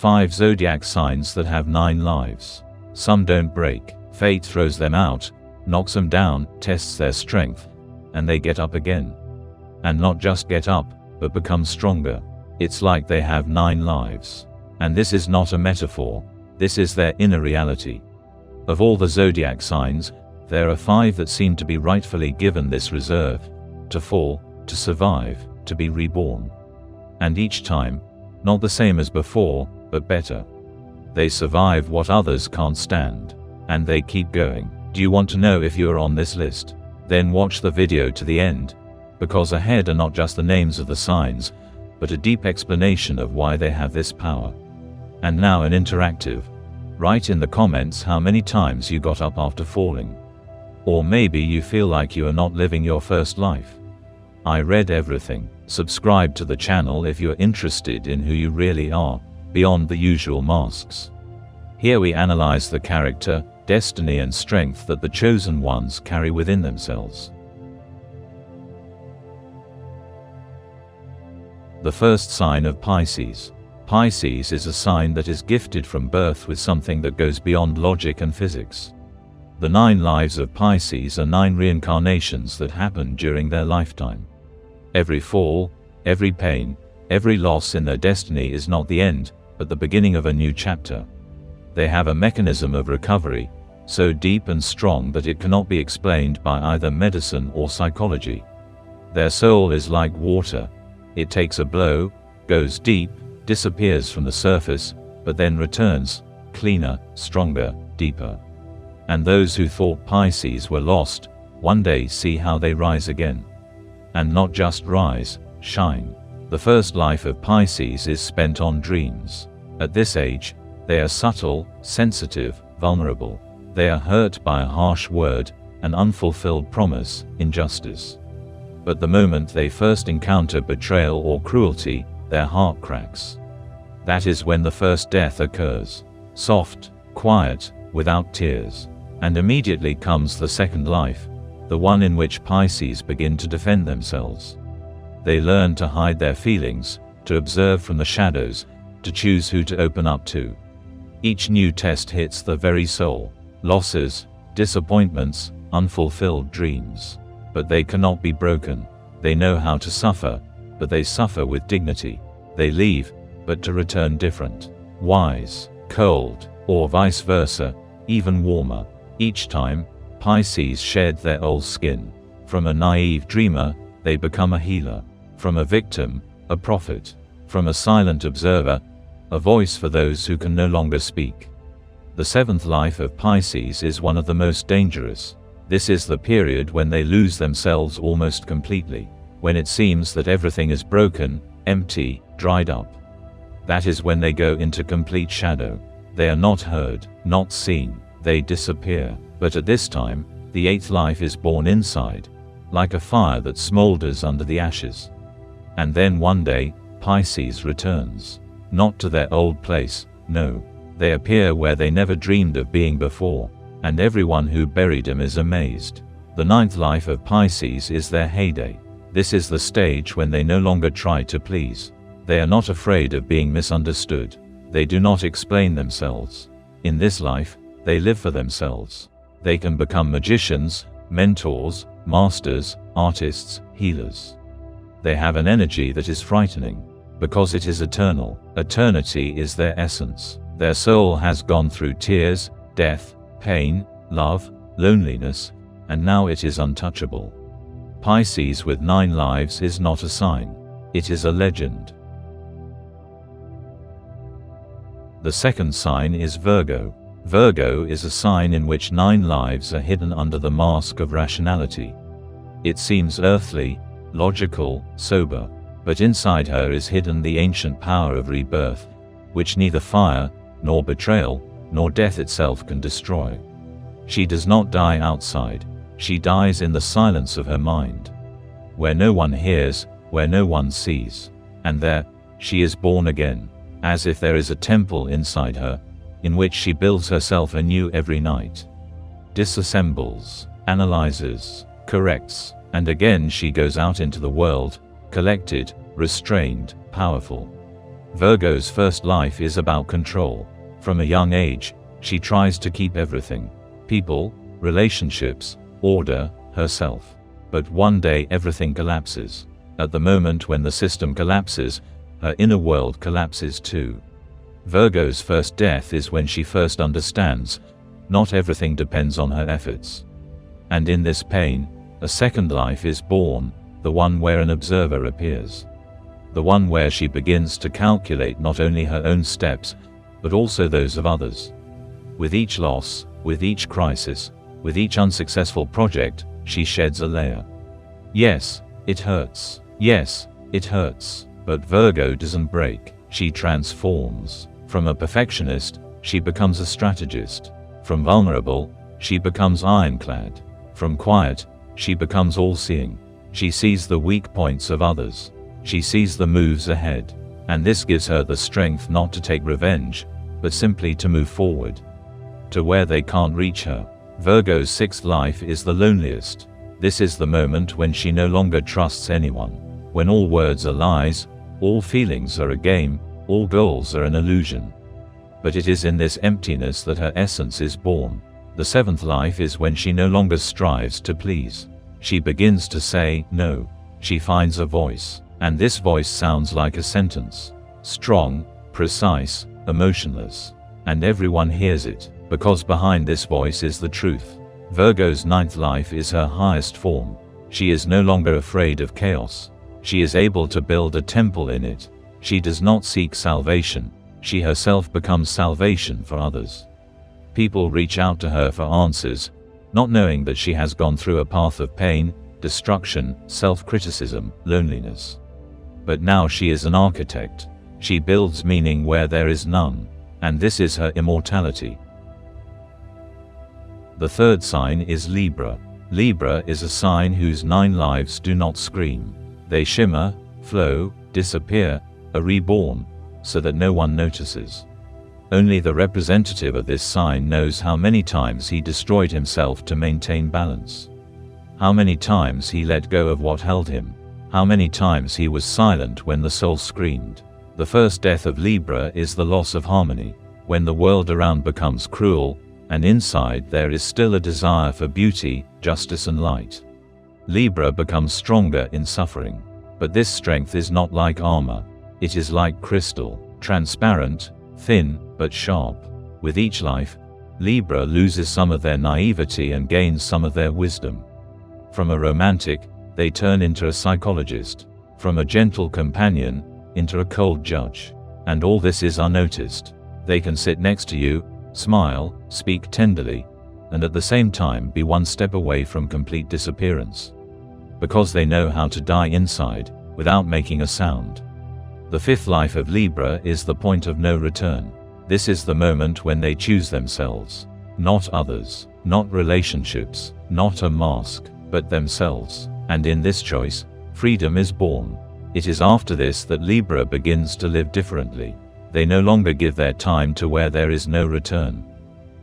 5 zodiac signs that have 9 lives. Some don't break. Fate throws them out, knocks them down, tests their strength, and they get up again. And not just get up, but become stronger. It's like they have 9 lives. And this is not a metaphor. This is their inner reality. Of all the zodiac signs, there are 5 that seem to be rightfully given this reserve: to fall, to survive, to be reborn. And each time, not the same as before, but better. They survive what others can't stand. And they keep going. Do you want to know if you are on this list? Then watch the video to the end, because ahead are not just the names of the signs, but a deep explanation of why they have this power. And now an interactive. Write in the comments how many times you got up after falling. Or maybe you feel like you are not living your first life. I read everything. Subscribe to the channel if you're interested in who you really are, beyond the usual masks. Here we analyze the character, destiny and strength that the chosen ones carry within themselves. The first sign of Pisces. Pisces is a sign that is gifted from birth with something that goes beyond logic and physics. The 9 lives of Pisces are 9 reincarnations that happen during their lifetime. Every fall, every pain, every loss in their destiny is not the end, but the beginning of a new chapter. They have a mechanism of recovery, so deep and strong that it cannot be explained by either medicine or psychology. Their soul is like water. It takes a blow, goes deep, disappears from the surface, but then returns, cleaner, stronger, deeper. And those who thought Pisces were lost, one day see how they rise again. And not just rise, shine. The first life of Pisces is spent on dreams. At this age, they are subtle, sensitive, vulnerable. They are hurt by a harsh word, an unfulfilled promise, injustice. But the moment they first encounter betrayal or cruelty, their heart cracks. That is when the first death occurs. Soft, quiet, without tears. And immediately comes the second life, the one in which Pisces begin to defend themselves. They learn to hide their feelings, to observe from the shadows, to choose who to open up to. Each new test hits the very soul. Losses, disappointments, unfulfilled dreams. But they cannot be broken. They know how to suffer, but they suffer with dignity. They leave, but to return different. Wise, cold, or vice versa, even warmer. Each time, Pisces shed their old skin. From a naive dreamer, they become a healer. From a victim, a prophet. From a silent observer, a voice for those who can no longer speak. The 7th life of Pisces is one of the most dangerous. This is the period when they lose themselves almost completely. When it seems that everything is broken, empty, dried up. That is when they go into complete shadow. They are not heard, not seen. They disappear. But at this time, the 8th life is born inside, like a fire that smolders under the ashes. And then one day, Pisces returns. Not to their old place, no. They appear where they never dreamed of being before, and everyone who buried them is amazed. The 9th life of Pisces is their heyday. This is the stage when they no longer try to please. They are not afraid of being misunderstood. They do not explain themselves. In this life, they live for themselves. They can become magicians, mentors, masters, artists, healers. They have an energy that is frightening, because it is eternal. Eternity is their essence. Their soul has gone through tears, death, pain, love, loneliness, and now it is untouchable. Pisces with 9 lives is not a sign. It is a legend. The 2nd sign is Virgo. Virgo is a sign in which 9 lives are hidden under the mask of rationality. It seems earthly, logical, sober, but inside her is hidden the ancient power of rebirth, which neither fire, nor betrayal, nor death itself can destroy. She does not die outside. She dies in the silence of her mind, where no one hears, where no one sees. And there, she is born again, as if there is a temple inside her, in which she builds herself anew every night. Disassembles, analyzes, corrects, and again she goes out into the world, collected, restrained, powerful. Virgo's first life is about control. From a young age, she tries to keep everything: people, relationships, order, herself. But one day everything collapses. At the moment when the system collapses, her inner world collapses too. Virgo's first death is when she first understands, not everything depends on her efforts. And in this pain, a second life is born, the one where an observer appears. The one where she begins to calculate not only her own steps, but also those of others. With each loss, with each crisis, with each unsuccessful project, she sheds a layer. Yes, it hurts. Yes, it hurts. But Virgo doesn't break, she transforms. From a perfectionist, she becomes a strategist. From vulnerable, she becomes ironclad. From quiet, she becomes all-seeing. She sees the weak points of others. She sees the moves ahead. And this gives her the strength not to take revenge, but simply to move forward, to where they can't reach her. Virgo's sixth life is the loneliest. This is the moment when she no longer trusts anyone. When all words are lies, all feelings are a game, all goals are an illusion. But it is in this emptiness that her essence is born. The seventh life is when she no longer strives to please. She begins to say no. She finds a voice, and this voice sounds like a sentence. Strong, precise, emotionless. And everyone hears it, because behind this voice is the truth. Virgo's ninth life is her highest form. She is no longer afraid of chaos. She is able to build a temple in it. She does not seek salvation. She herself becomes salvation for others. People reach out to her for answers, not knowing that she has gone through a path of pain, destruction, self-criticism, loneliness. But now she is an architect. She builds meaning where there is none. And this is her immortality. The third sign is Libra. Libra is a sign whose 9 lives do not scream. They shimmer, flow, disappear, are reborn, so that no one notices. Only the representative of this sign knows how many times he destroyed himself to maintain balance. How many times he let go of what held him. How many times he was silent when the soul screamed. The first death of Libra is the loss of harmony. When the world around becomes cruel, and inside there is still a desire for beauty, justice and light. Libra becomes stronger in suffering. But this strength is not like armor. It is like crystal, transparent, thin, but sharp. With each life, Libra loses some of their naivety and gains some of their wisdom. From a romantic, they turn into a psychologist. From a gentle companion, into a cold judge. And all this is unnoticed. They can sit next to you, smile, speak tenderly, and at the same time be one step away from complete disappearance. Because they know how to die inside, without making a sound. The fifth life of Libra is the point of no return. This is the moment when they choose themselves. Not others, not relationships, not a mask, but themselves. And in this choice, freedom is born. It is after this that Libra begins to live differently. They no longer give their time to where there is no return.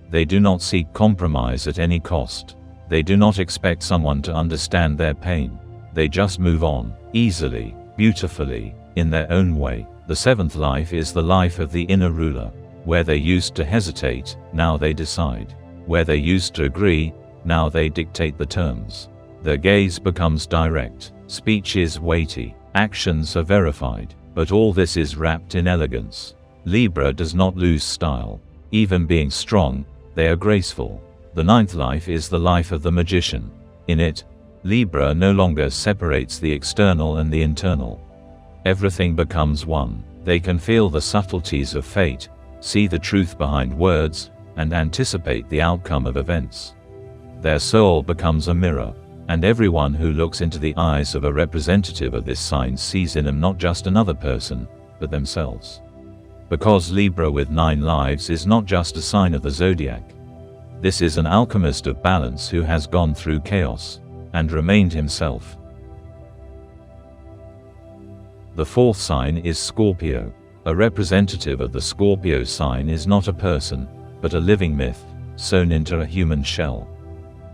They do not seek compromise at any cost. They do not expect someone to understand their pain. They just move on, easily, beautifully, in their own way. The seventh life is the life of the inner ruler. Where they used to hesitate, now they decide. Where they used to agree, now they dictate the terms. Their gaze becomes direct. Speech is weighty. Actions are verified. But all this is wrapped in elegance. Libra does not lose style. Even being strong, they are graceful. The ninth life is the life of the magician. In it, Libra no longer separates the external and the internal. Everything becomes one. They can feel the subtleties of fate, see the truth behind words, and anticipate the outcome of events. Their soul becomes a mirror, and everyone who looks into the eyes of a representative of this sign sees in them not just another person, but themselves. Because Libra with 9 lives is not just a sign of the Zodiac. This is an alchemist of balance who has gone through chaos, and remained himself. The fourth sign is Scorpio. A representative of the Scorpio sign is not a person, but a living myth, sewn into a human shell.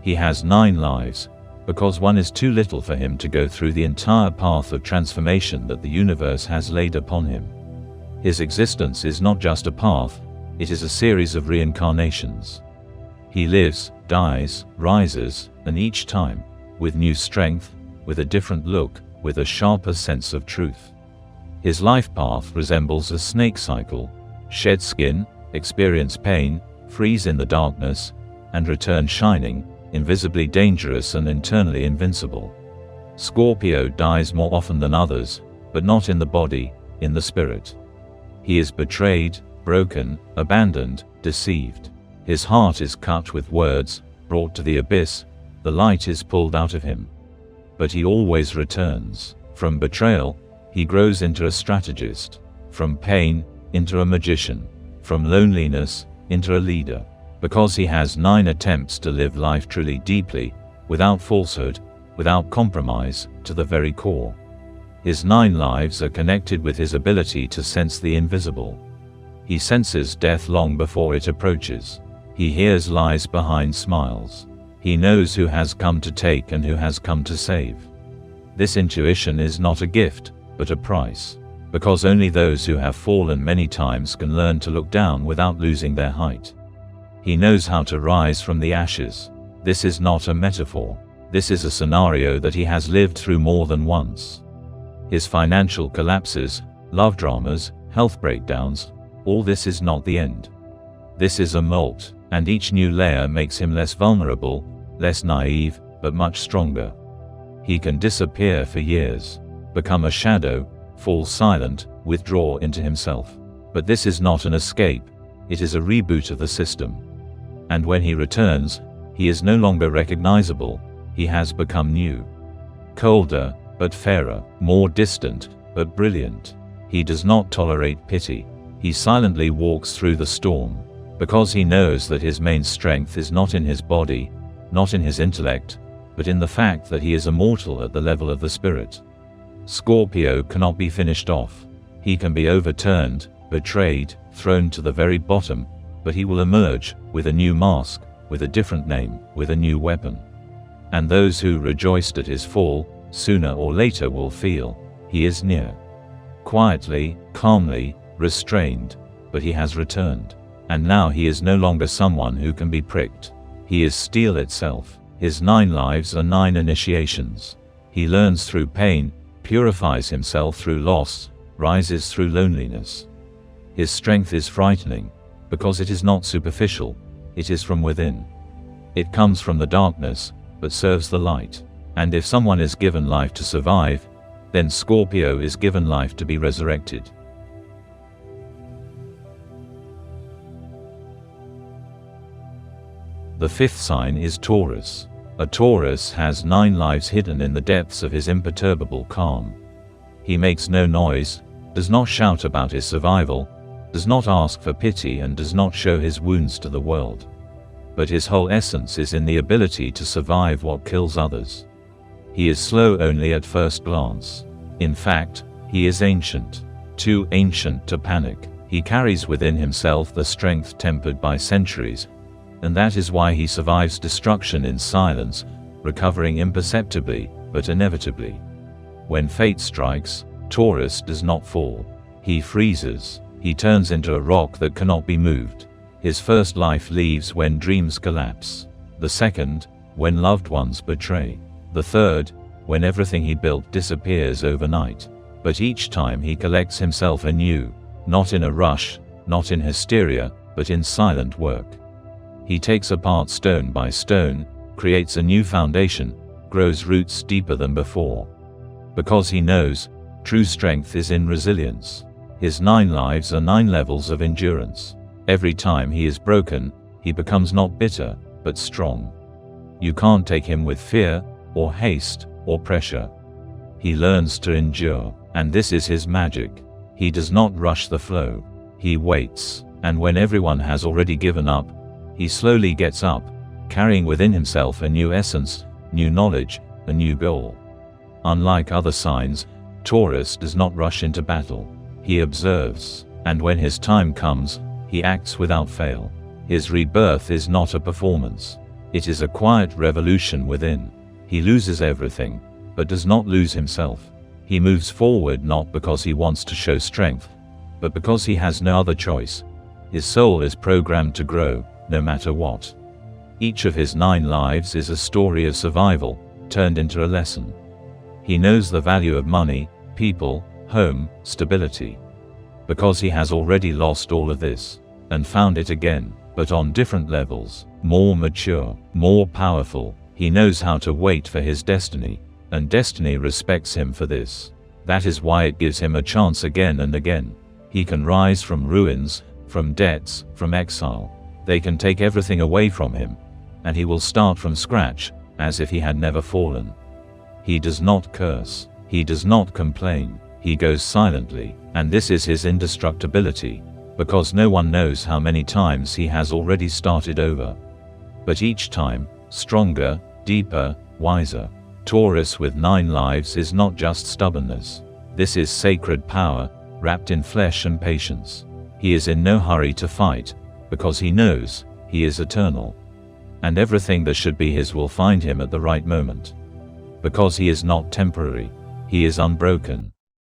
He has 9 lives, because one is too little for him to go through the entire path of transformation that the universe has laid upon him. His existence is not just a path, it is a series of reincarnations. He lives, dies, rises, and each time, with new strength, with a different look, with a sharper sense of truth. His life path resembles a snake cycle: shed skin, experience pain, freeze in the darkness, and return shining, invisibly dangerous and internally invincible. Scorpio dies more often than others, but not in the body, in the spirit. He is betrayed, broken, abandoned, deceived. His heart is cut with words, brought to the abyss, the light is pulled out of him. But he always returns. From betrayal, he grows into a strategist. From pain, into a magician. From loneliness, into a leader. Because he has 9 attempts to live life truly deeply, without falsehood, without compromise, to the very core. His 9 lives are connected with his ability to sense the invisible. He senses death long before it approaches. He hears lies behind smiles. He knows who has come to take and who has come to save. This intuition is not a gift, but a price. Because only those who have fallen many times can learn to look down without losing their height. He knows how to rise from the ashes. This is not a metaphor. This is a scenario that he has lived through more than once. His financial collapses, love dramas, health breakdowns, all this is not the end. This is a molt, and each new layer makes him less vulnerable, less naive, but much stronger. He can disappear for years, become a shadow, fall silent, withdraw into himself. But this is not an escape, it is a reboot of the system. And when he returns, he is no longer recognizable, he has become new. Colder, but fairer, more distant, but brilliant. He does not tolerate pity. He silently walks through the storm, because he knows that his main strength is not in his body, not in his intellect, but in the fact that he is immortal at the level of the spirit. Scorpio cannot be finished off. He can be overturned, betrayed, thrown to the very bottom, but he will emerge, with a new mask, with a different name, with a new weapon. And those who rejoiced at his fall, sooner or later will feel, he is near. Quietly, calmly, restrained, but he has returned. And now he is no longer someone who can be pricked. He is steel itself. His 9 lives are 9 initiations. He learns through pain, purifies himself through loss, rises through loneliness. His strength is frightening, because it is not superficial, it is from within. It comes from the darkness, but serves the light. And if someone is given life to survive, then Scorpio is given life to be resurrected. The 5th sign is Taurus. A Taurus has 9 lives hidden in the depths of his imperturbable calm. He makes no noise, does not shout about his survival, does not ask for pity, and does not show his wounds to the world. But his whole essence is in the ability to survive what kills others. He is slow only at first glance. In fact, he is ancient. Too ancient to panic. He carries within himself the strength tempered by centuries, and that is why he survives destruction in silence, recovering imperceptibly, but inevitably. When fate strikes, Taurus does not fall. He freezes. He turns into a rock that cannot be moved. His first life leaves when dreams collapse. The second, when loved ones betray. The third, when everything he built disappears overnight. But each time he collects himself anew, not in a rush, not in hysteria, but in silent work. He takes apart stone by stone, creates a new foundation, grows roots deeper than before. Because he knows, true strength is in resilience. His 9 lives are 9 levels of endurance. Every time he is broken, he becomes not bitter, but strong. You can't take him with fear, or haste, or pressure. He learns to endure, and this is his magic. He does not rush the flow. He waits, and when everyone has already given up, he slowly gets up, carrying within himself a new essence, new knowledge, a new goal. Unlike other signs, Taurus does not rush into battle. He observes, and when his time comes, he acts without fail. His rebirth is not a performance. It is a quiet revolution within. He loses everything, but does not lose himself. He moves forward not because he wants to show strength, But because he has no other choice, his soul is programmed to grow, no matter what. Each of his 9 lives is a story of survival, turned into a lesson. He knows the value of money, people, home, stability. Because he has already lost all of this, and found it again, but on different levels, more mature, more powerful. He knows how to wait for his destiny, and destiny respects him for this. That is why it gives him a chance again and again. He can rise from ruins, from debts, from exile. They can take everything away from him, and he will start from scratch, as if he had never fallen. He does not curse. He does not complain. He goes silently, and this is his indestructibility, because no one knows how many times he has already started over. But each time, stronger, deeper, wiser. Taurus with 9 lives is not just stubbornness. This is sacred power, wrapped in flesh and patience. He is in no hurry to fight, because he knows he is eternal. And everything that should be his will find him at the right moment. Because he is not temporary. He is unbroken.